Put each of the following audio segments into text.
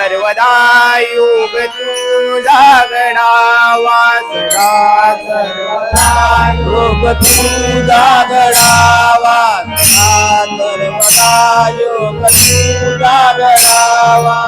सर्वदा योग तुझा गडावा सदा सर्वदा योग तुझा गडावा सदा सर्वदा योग तुझा गडावा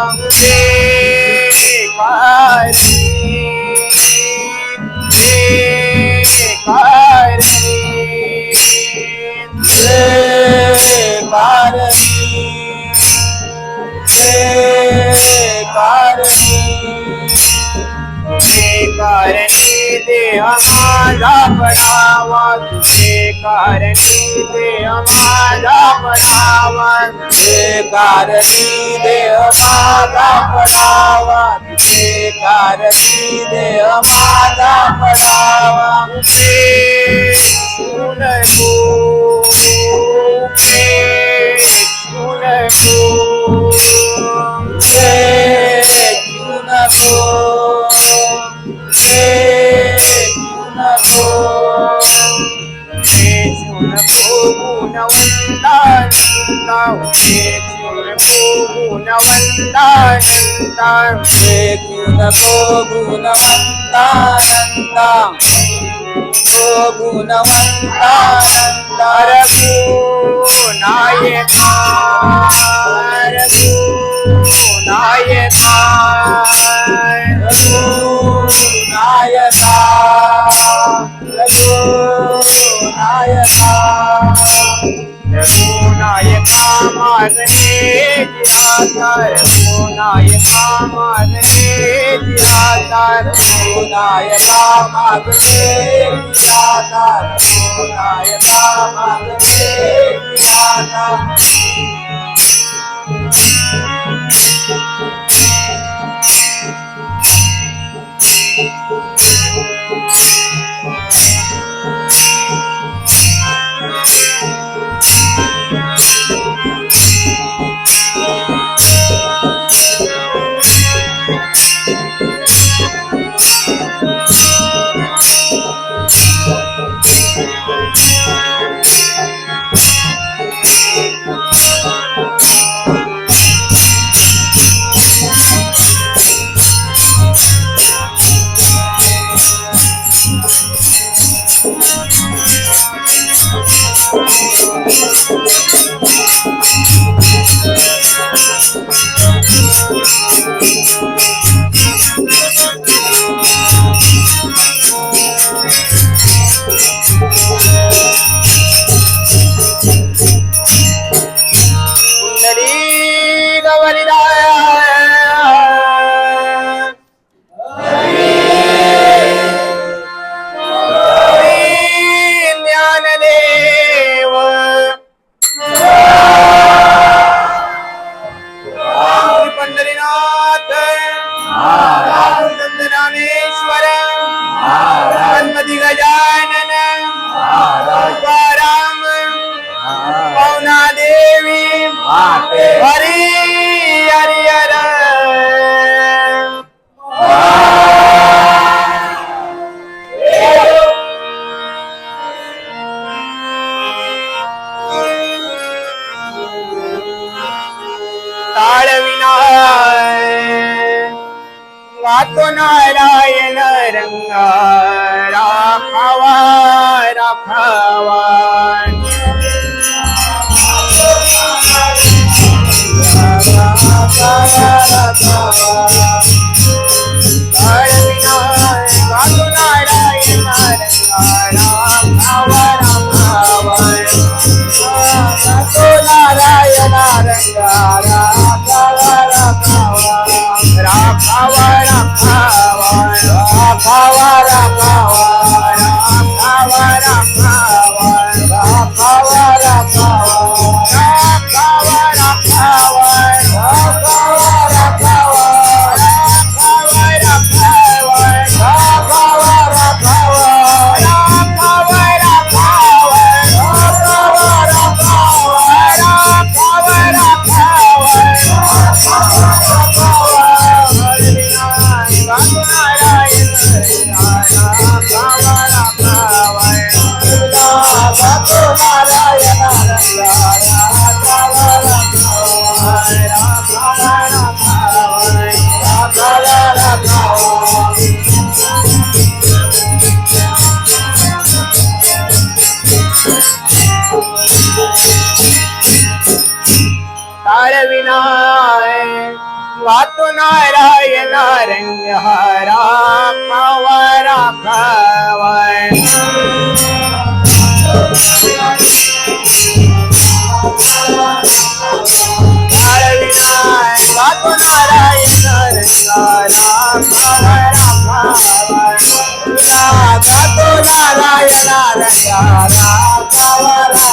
कारणी देह माझा पडावा तुझे कारणी देह माझा पडावा तुझे कारणी देह माझा पडावा तुझे कारणी देह माझा पडावा नारायण रंगा राखावा राखावा विनाय वातो नारायण रंग हरा खवरा खवर विनाय वातो नारायण रंग हरा खवरा खवर वातो नारायण रंग हरा खवरा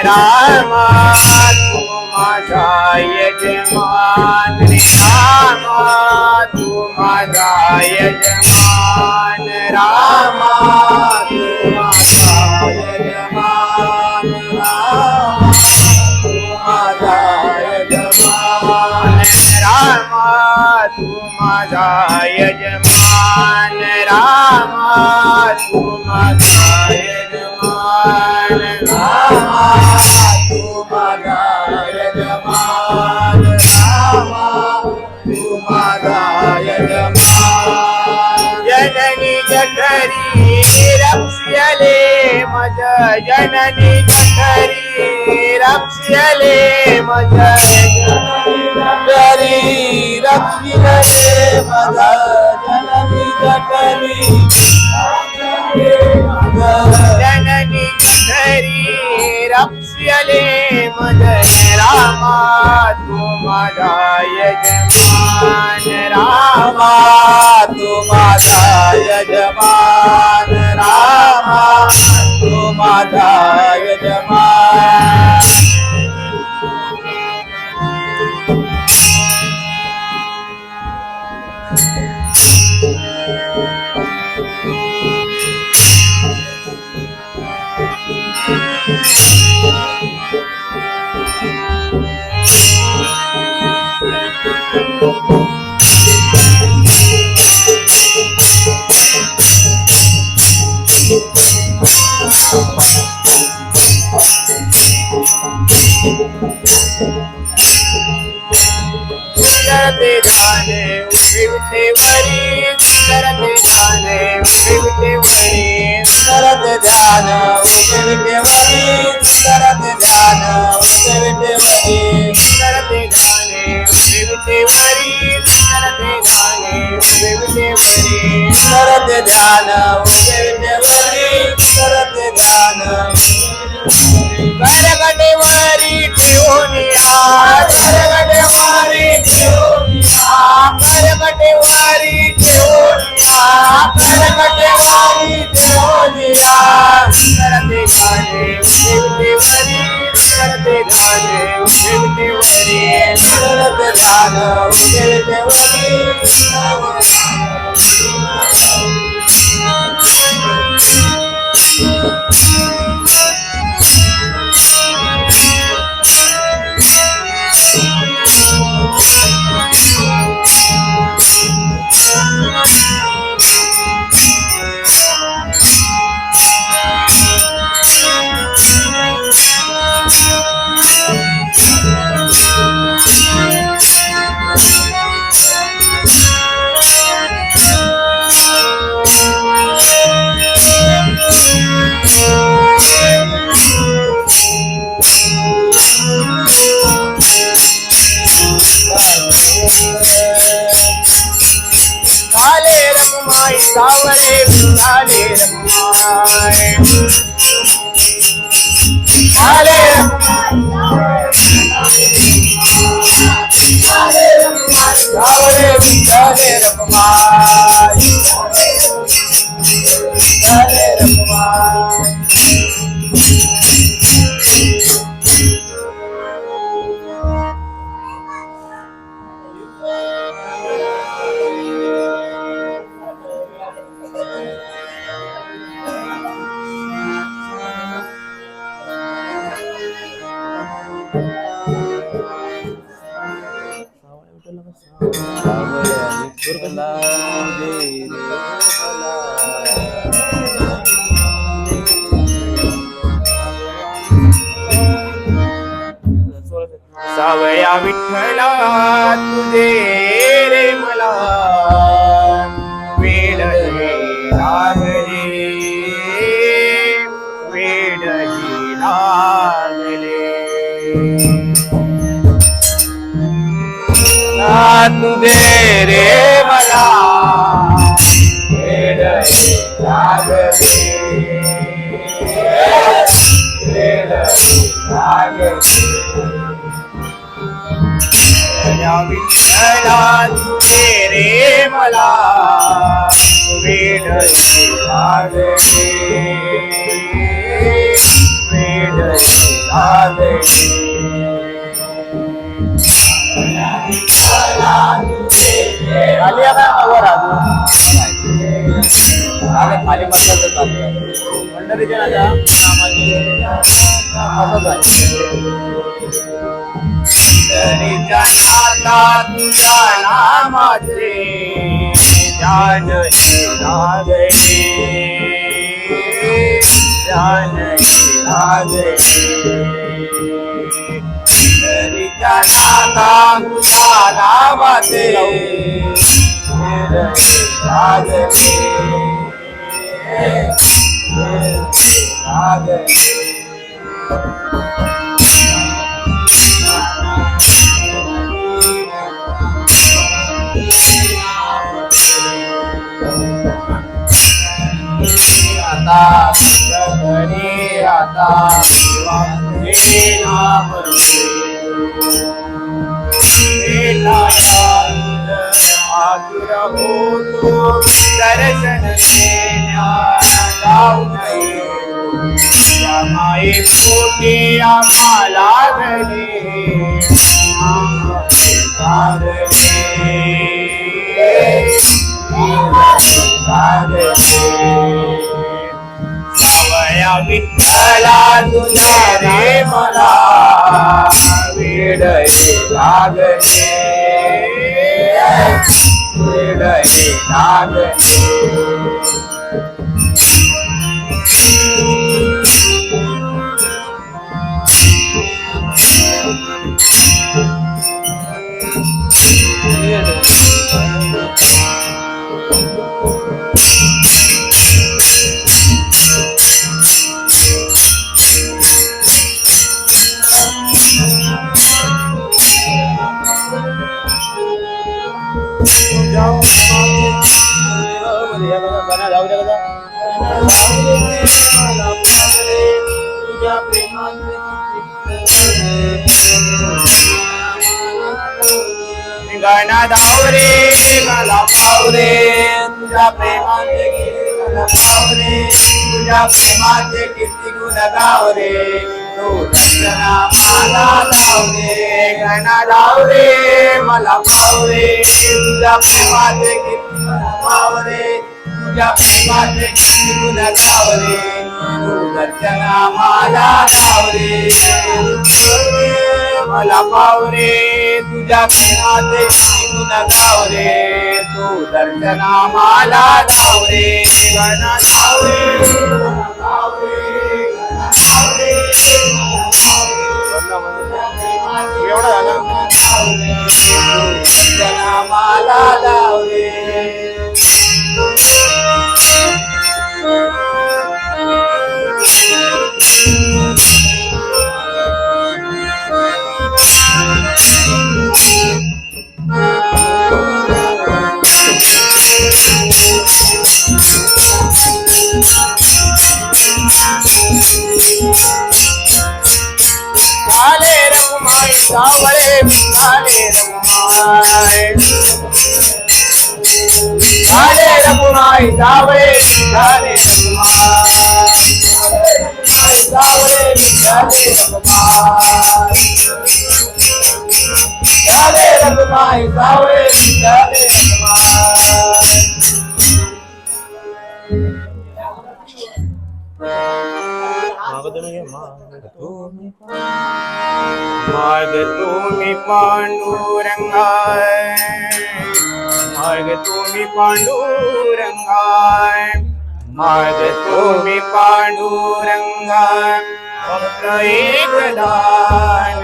राम तू माझा यजमान राम तू माझा यजमान राम तू माझा यजमान राम तू माझा यजमान राम तू माझा यजमान राम तू माझा यजमान राम तू माझा यजमान राम तू माझा यजमान जननी जठरी रक्षले मज जननी जठरी रक्षले मज जठरी रक्षले मज जननी जठरी जननी जठरी रक्षले मज रामा तू माझा यजमान रामा तू माझा यजमान रामा तू माझा यजमान करते जाने उठे वरी करते जाने उठे वरी करते ध्यान उठे वरी करते ध्यान उठे वरी करते जाने उठे वरी करते जाने उठे वरी करते ध्यान उठे वरी करते ध्यान करगटे वरी ठेवूनिया करगटे वरी ठेवूनिया करगटे वरी ठेवूनिया करगटे वरी ठेवूनिया करते गाणे उठे वरी करते गाणे उठे वरी करते ध्यान उठे वरी सावरे झाले रमाय झाले सावरे झाले रमाय झाले रमाय सावळ्या विठ्ठला तुझे रे मला वेड हे लागले वेड हे लागले तुझे रे मला वेड हे लागले वेड हे लागले विठ्ठला तुझे रे मला वेड हे लागले वेड हे लागले खाली आता वर खाली पंढरीच्या नाता तुझ्या नामाचे ध्यान हे लागले ध्यान हे लागले नाता तुझ्या नामाचे लागले लागले आता नाम आतुर होतो दर्शन माये पोटी आम्हाला घडे सावळ्या विठ्ठला तुझ्या रे मला वेड हे लागले वेड हे लागले गाना दावरे मला पावरे तुझ्या प्रेमाचे मला पावरे तुझ्या प्रेमाचे किती गुण गावरे तू दर्शना मला लावरे गाना दावरे मला पावरे तुझ्या प्रेमाचे किती मला पावरे तुझ्या प्रेमाचे किती गुण गावरे तू दर्शना मला लावरे मला पावरे तुझ्या प्रेमाचे गुण गावरे तू दर्शना मला लावरे गाना लावरे एवढं झालं दर्शना मला लावरे सावळे झाले रघुमाई सावळे झाले सावळे झाले रघुमाई सावळे झाले माग तुम्ही पांडुरंगा माग तुम्ही पांडुरंगा माग तुम्ही पांडुरंगा फक्त एक दान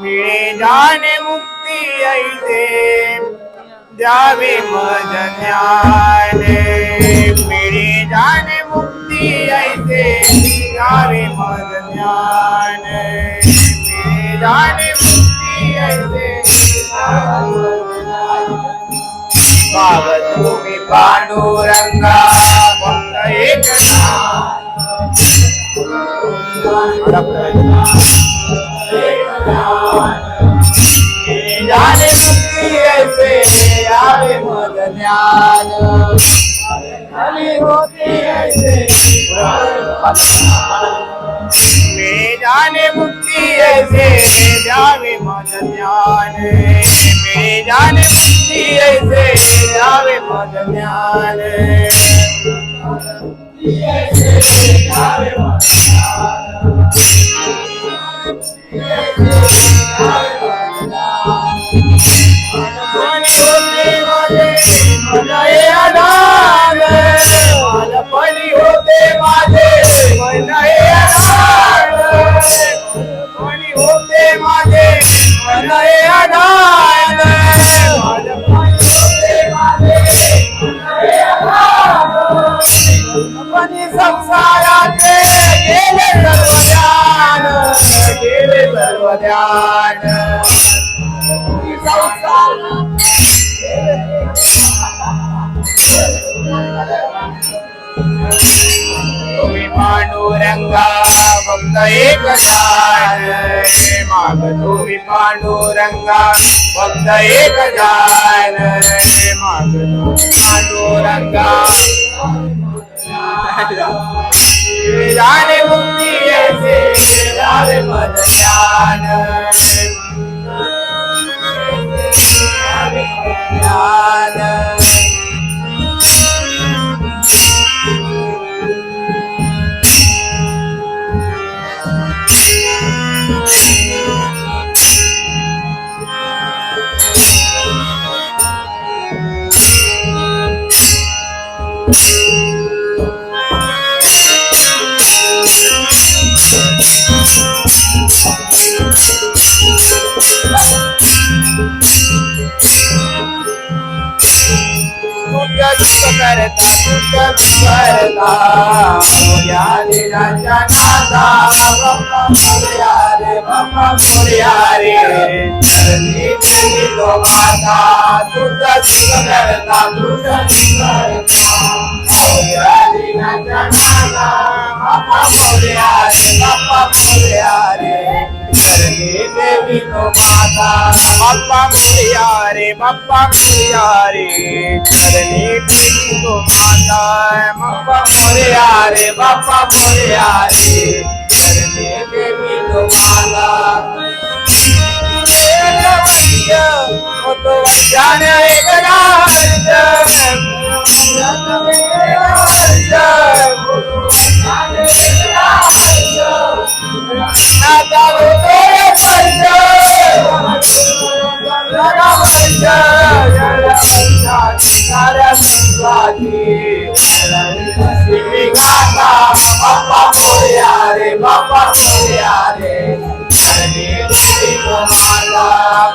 मिळे जाणे मुक्ती ऐसे द्यावे मज ज्ञान मिळे जाणे मुक्ती ऐसे द्यावे मज ज्ञान मिळे जाणे मुक्ती ऐसे माग तुम्ही पांडुरंगा फक्त एक जाने मुक्ती ऐसे आवे मद ज्ञान अली होती ऐसे जाने मुक्ती ऐसे जावे मद ज्ञान मेरे जाने मुक्ति ऐसे जावे मद ज्ञान पणी होते माझे पणी होते माझे पणी संसाराचे गेले सर्व ध्यान तुम्ही पांडुरंगा फक्त एक दान माग तुम्ही पांडुरंगा फक्त एक दान माग पांडुरंगा जाने मुक्ती ऐसे जावे मद ज्ञान करता यारे राजा नादा बाप्पा मोरया रे चरणी तेरी तो माता तुझा करता यारे राजा नादा बाप्पा मोरया रे चरणी देवी तो माता बाप्पा मोरया रे चरणी देवी तो माता बाप्पा मोरया रे चरणी देवी तो माता तो वचन एक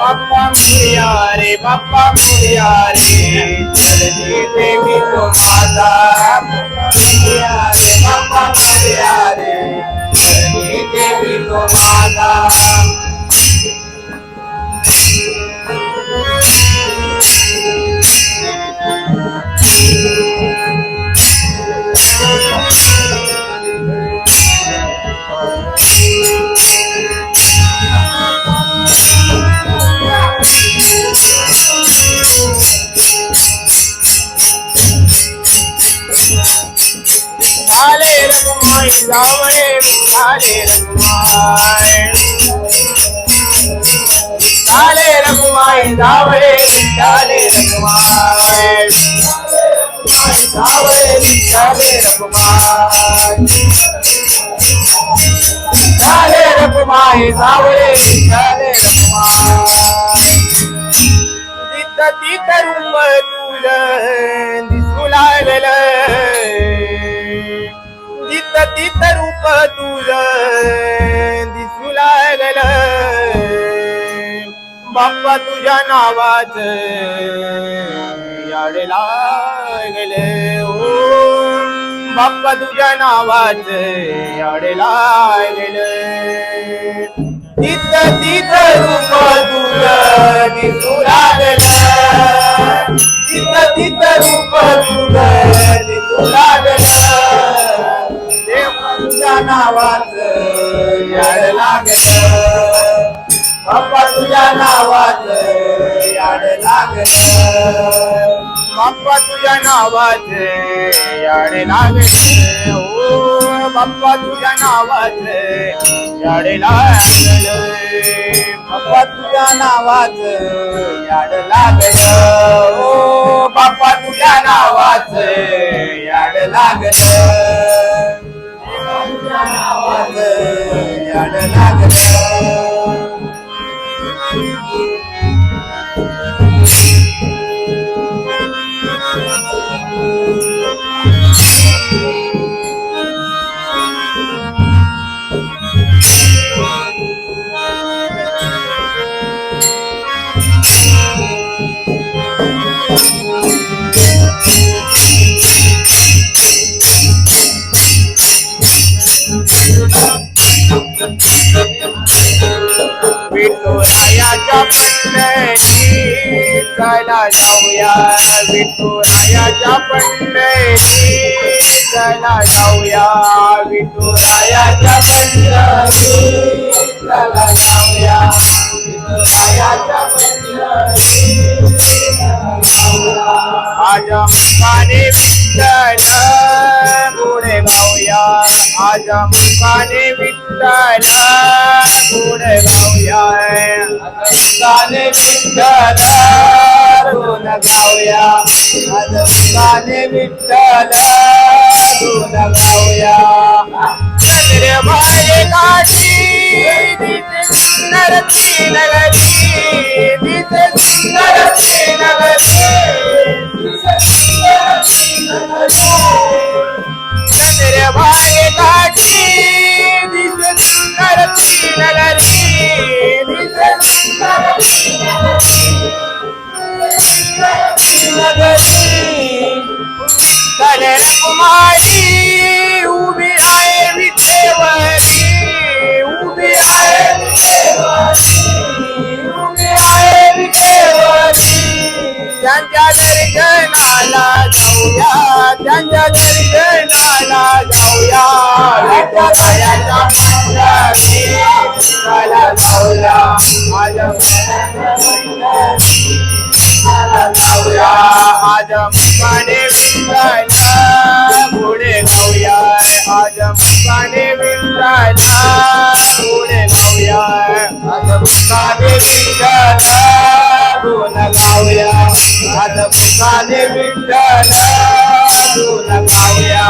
बाप्पा मोरया रे बाप्पा मोरया रे चरणी देवी तो माता बाप्पा मोरया रे चरणी देवी तो माता जावळे झाले रघुमाई जावळे झाले रघुमाई जावळे झाले रघुमाई रखुमाई सावळे विठ्ठल रखुमाई तिथं तिथं रूप तुझं दिसू लागलं तिथं तिथं रूप तुझं दिसू लागलं बाप्पा तुझ्या नावाच याड लागले ओ बाप्पा तुझ्या नावाच याड लागले तिथं तिथं रूप तुझं दिसू लागलं तिथं तिथं रूप तुझं दिसू लागलं देवा तुझ्या नावाच याड लागलं बाप्पा तुझ्या नावाच याड लागलं बाप्पा तुझ्या नावाच याड लागलं ओ बाप्पा तुझ्या नावाच याड लागलं बाप्पा तुझ्या नावाच याड लागलं ओ बाप्पा तुझ्या नावाच याड लागलं तुझ्या नावाच याड लागलं विठुरायाच्या पंढरीत चला जाऊया विठुरायाच्या पंढरीत चला जाऊया विठुरायाच्या पंढरीत चला जाऊया विठुरायाच्या पंढरीत चला जाऊया आज मुखाने विठ्ठल गुण गाऊया आज मुखाने विठ्ठल गुण गाऊया मुखाने विठ्ठल गुण गाऊया आज मुखाने विठ्ठल गुण गाऊया चंद्रभागे काठी दिसे सुंदर ती नगरी दिसे सुंदर ती नगरी चंद्रभागे काठी दिसे सुंदर ती नगरी दिसे सुंदर ती नगरी कले रखुमाई उभी आहे विठेवरी उभी आहे विठेवरी उभी आहे विठेवरी त्यांच्या दर्शनाला जाऊया त्यांच्या दर्शनाला जाऊया विठ्ठलाच्या पंढरीत चला जाऊया जाऊया आज मुखाने विठ्ठल पुढे गाऊया आज मुखाने विठ्ठल पुढे गाऊया आज मुखाने विठ्ठल गुण गाऊया आज मुखाने विठ्ठल गुण गाऊया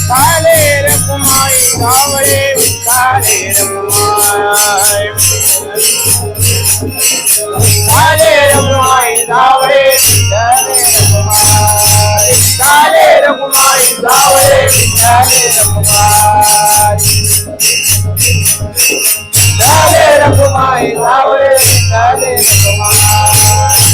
काले रखुमाई सावळे काले रखुमाई काले रखुमाई सावळे काले रखुमाई सावळे काले रखुमाई सावळे काले रखुमाई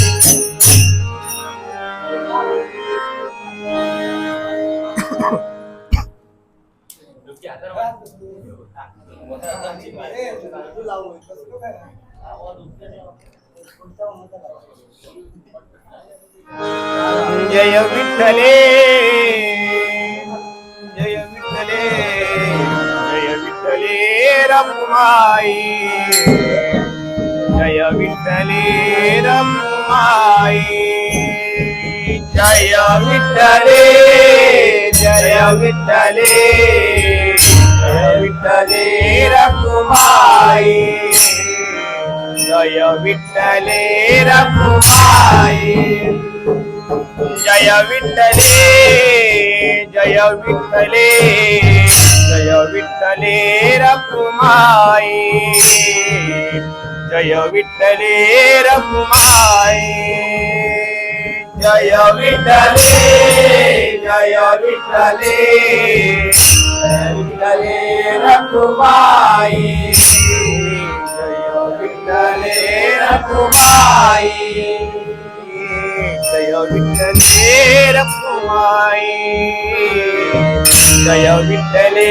जय विठ्ठले जय विठ्ठले जय विठ्ठले रखुमाई जय विठ्ठले रखुमाई जय विठ्ठले जय विठ्ठले जय विठ्ठले रखुमाई जय विठ्ठले रखुमाई जय विठ्ठले जय विठ्ठले जय विठ्ठले रखुमाई जय विठ्ठले रखुमाई जय विठ्ठले जय विठ्ठले जय विठ्ठले रखुमाई जय विठ्ठले रखुमाई जय विठ्ठले रखुमाई जय विठ्ठले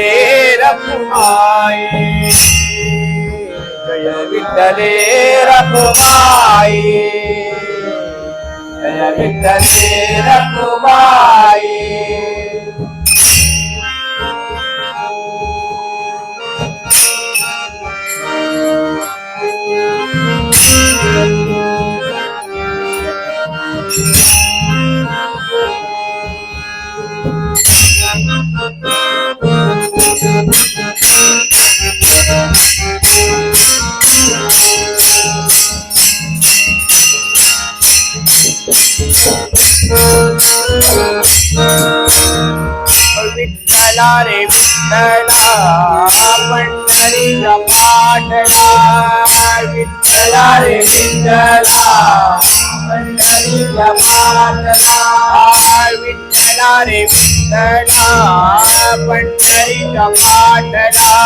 रखुमाई जय विठ्ठले रखुमाई जय विठ्ठले रखुमाई विठ्ठला रे विठ्ठला पंढरीचा पाठला विठ्ठला रे विठ्ठला पंढरीचा पाठला विठ्ठला रे विठ्ठला पंढरीचा पाठला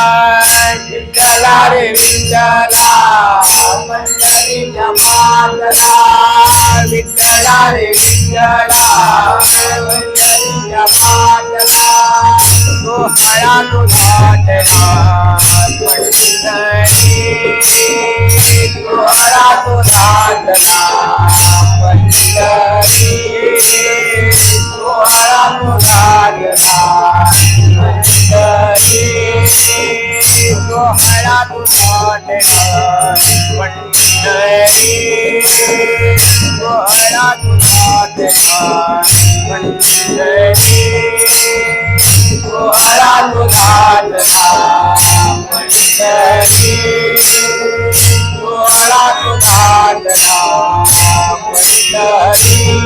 विठ्ठला रे विठ्ठला पंढरीचा पाठला विठ्ठला रे विठ्ठला पंढरीचा पाठला सोहळा तुझाटला पंढरी सोहळा तुझाटला पंढरी सोहळा तुझाटला पंढरी सोहळा तुझाटला पंढरी सोहळा तुझाटला पंढरी सोहळा तुझाटला पंढरी सोहळा तुझाटला पंढरी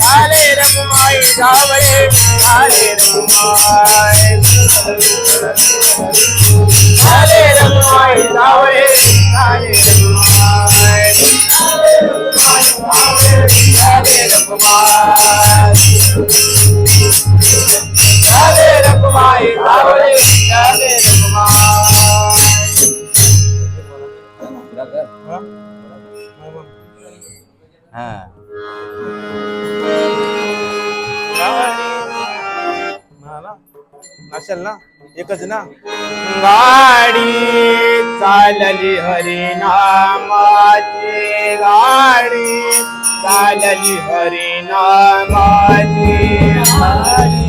काले रघुमाई जावळे काले रघुमाई काले रघुमाई जावळे काले रघुमाई काले रघुमाई काले रघुमाई जावळे काले रघुमाई असेल ना एकच ना गाडी चालली हरिनामाची गाडी चालली हरिनामाची गाडी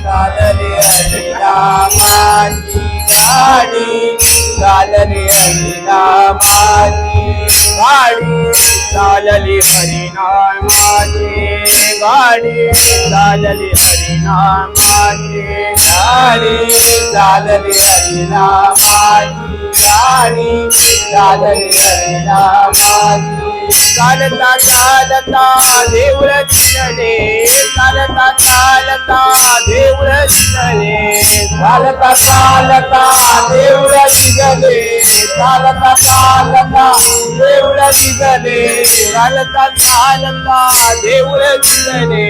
चालली हरिनामाची गाडी चालली हरिनामाची गाडी चालली हरिनामाची गाडी चालली हरिनामाची गाडी चालली हरिनामाची गाडी चालली हरिनामाची चालता चालता देऊळ दिसले चालता चालता देऊळ दिसले चालता चालता देऊळ दिसले चालता चालता देऊळ दिसले चालता चालता देऊळ दिसले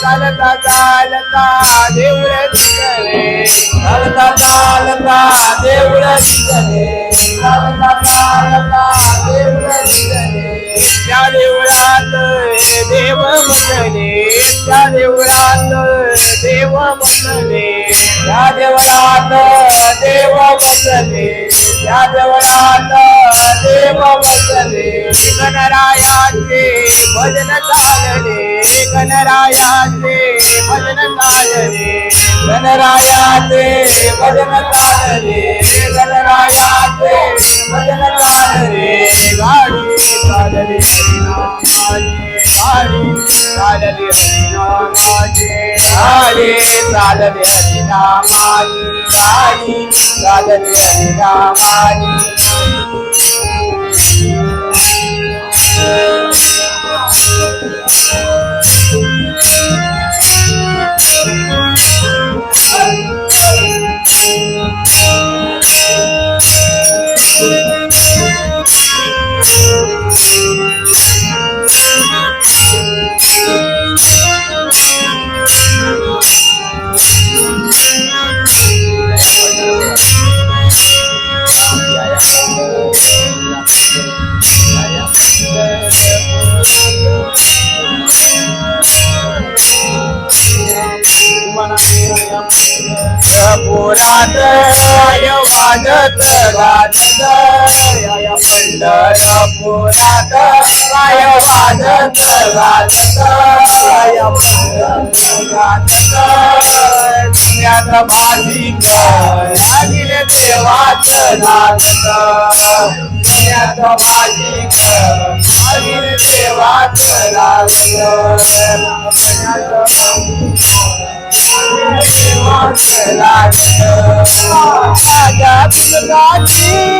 चालता चालता देऊळ दिसले चालता चालता देऊळ दिसले चालता चालता देऊळ दिसले त्या देवळात देव बसले त्या देवळात देव बसले त्या देवळात देव बसले त्या देवळात देव बसले गणरायाचे भजन चालले गणरायाचे भजन चालले गणरायाचे भजन चालले गणरायाचे भजन चालले गाडी चालली हरिनामाची गाडी चालली हरिनामाची गाडी चालली हरिनामाची गाडी चालली हरिनामाची पुरात वाजत गाजत या पंढरपुरात पाय वाजत गाजत या पंढरपुरात पुण्यात भाविक लागील देवाच नाचत पुण्यात भाविक लागील देवाच नाचत राजा बिलगाची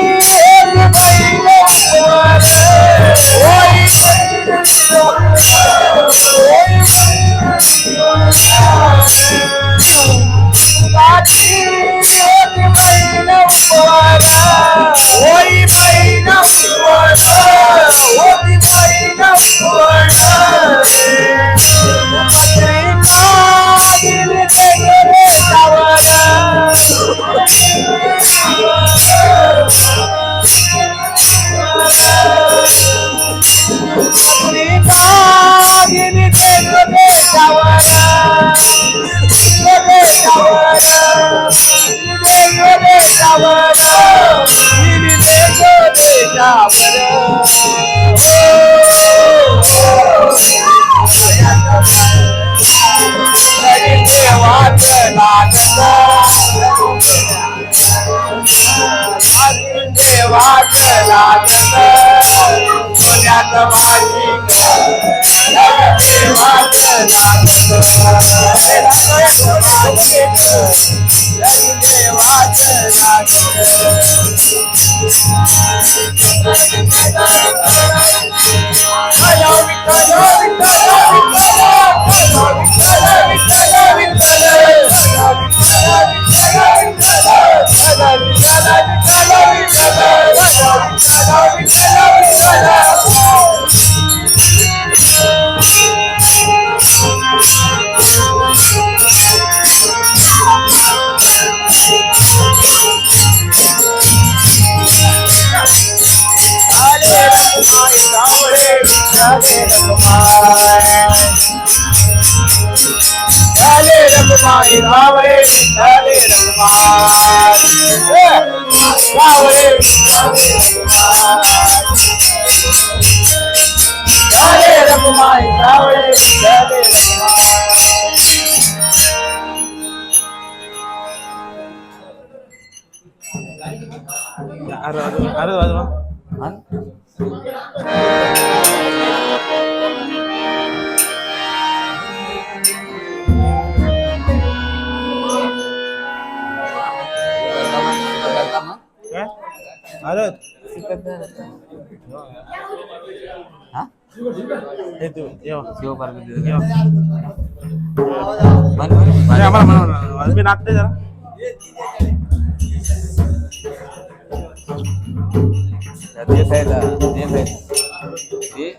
हा हे तू येऊ शिवपार्वती येऊ म्हण म्हण आम्हाला म्हणून मी नाचते जरा ते साईडला ते साईड ते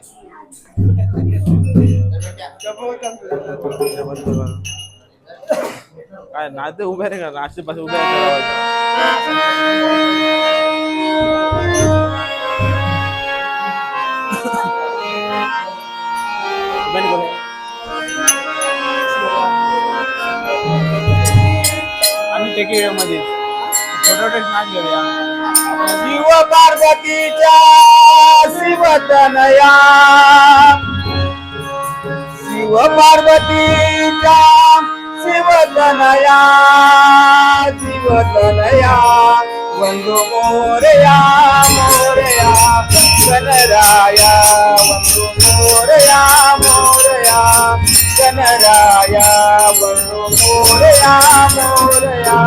काय नाचते उभे रे का नाचते पास उभे आहे आम्ही टेकी मध्ये फोटो टेक नाच घेऊया शिव पार्वतीच्या शिवतनया शिव पार्वतीच्या शिवतनया शिवतनया वंदो मोरया मोरया गणराया वंदो मोरया मोरया गणराया वंदो मोरया मोरया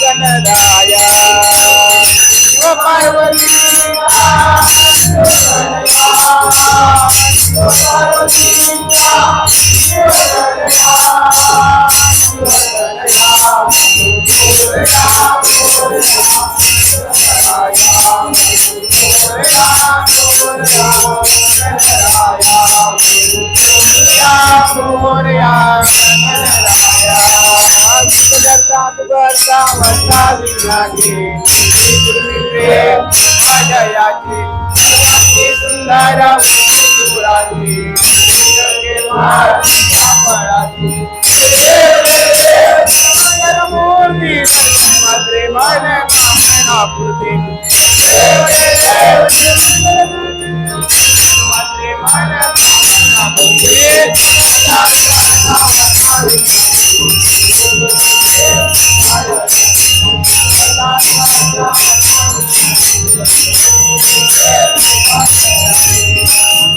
गणराया शिव पार्वतीचा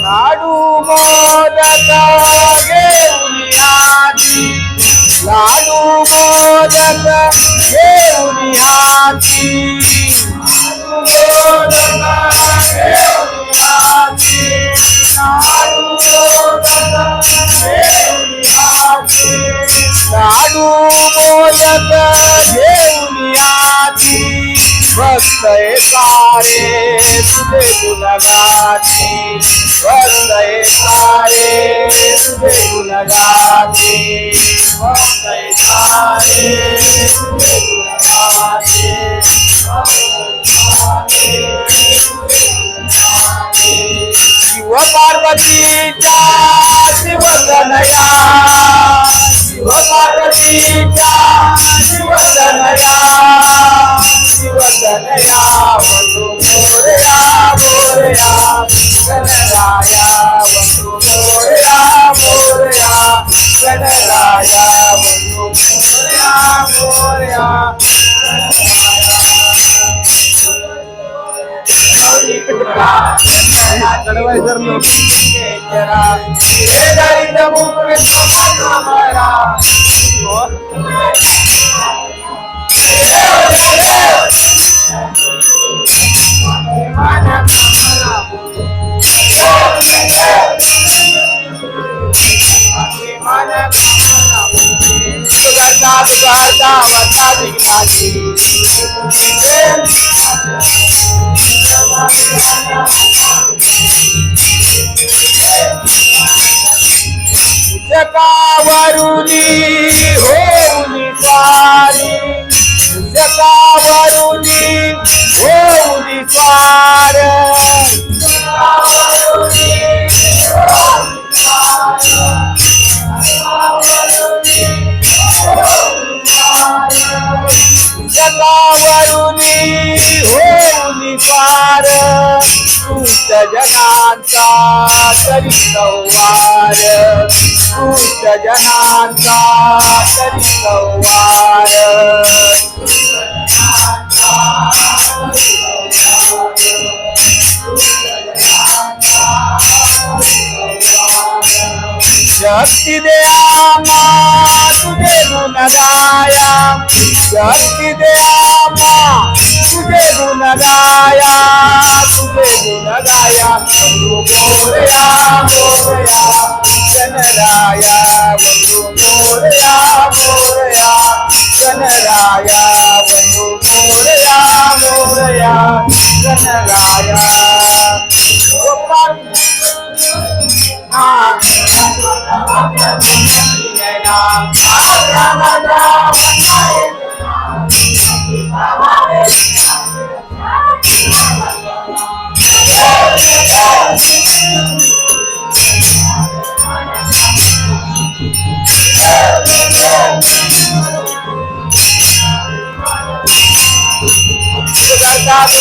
लाडू मोदक घेऊन हाती लाडू मोदक घेऊन हाती लाडू मोदक घेऊन हाती भक्त सारे तुझे गुणगाती भक्त सारे तुझे गुणगाती भक्त सारे तुझे गुणगाती शिव पार्वतीच्या शिवतनया शिव पार्वतीच्या शिवतनया शिवतनया वंदो मोरया मोरया गणराया वंदो मोरया मोरया गणराया वंदो मोरया मोरया जगावरुनी होऊनी स्वारी जगावरुनी होऊनी स्वार जगावरुनी होऊनी स्वार दुष्ट जनांचा तरी संवार दुष्ट जनांचा तरी संवार शक्ती दे आम्हा तुझे गुण गाया शक्ती दे आम्हा तुझे गुण गाया तुझे गुण गाया बंधू मोरया मोरया गणराया बंधू मोरया मोरया गणराया बंधू मोरया मोरया गणराया गोपाल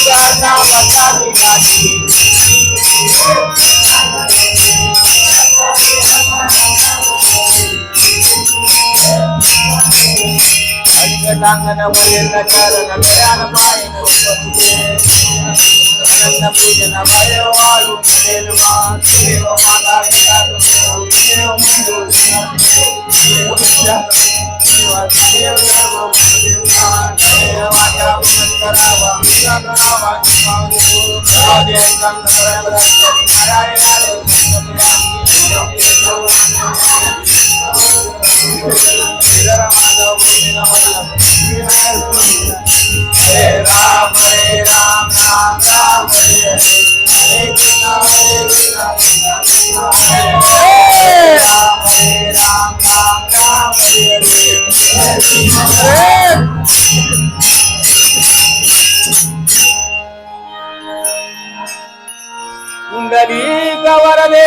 सुगंधा बताती गाती अंगन वरील चरण गयान पायन पूजन भय वाळून देव माता पिता देव Hare Ram Ram Ram Hare Hare Krishna Krishna Hare Ram Ram Hare Kundalika Varade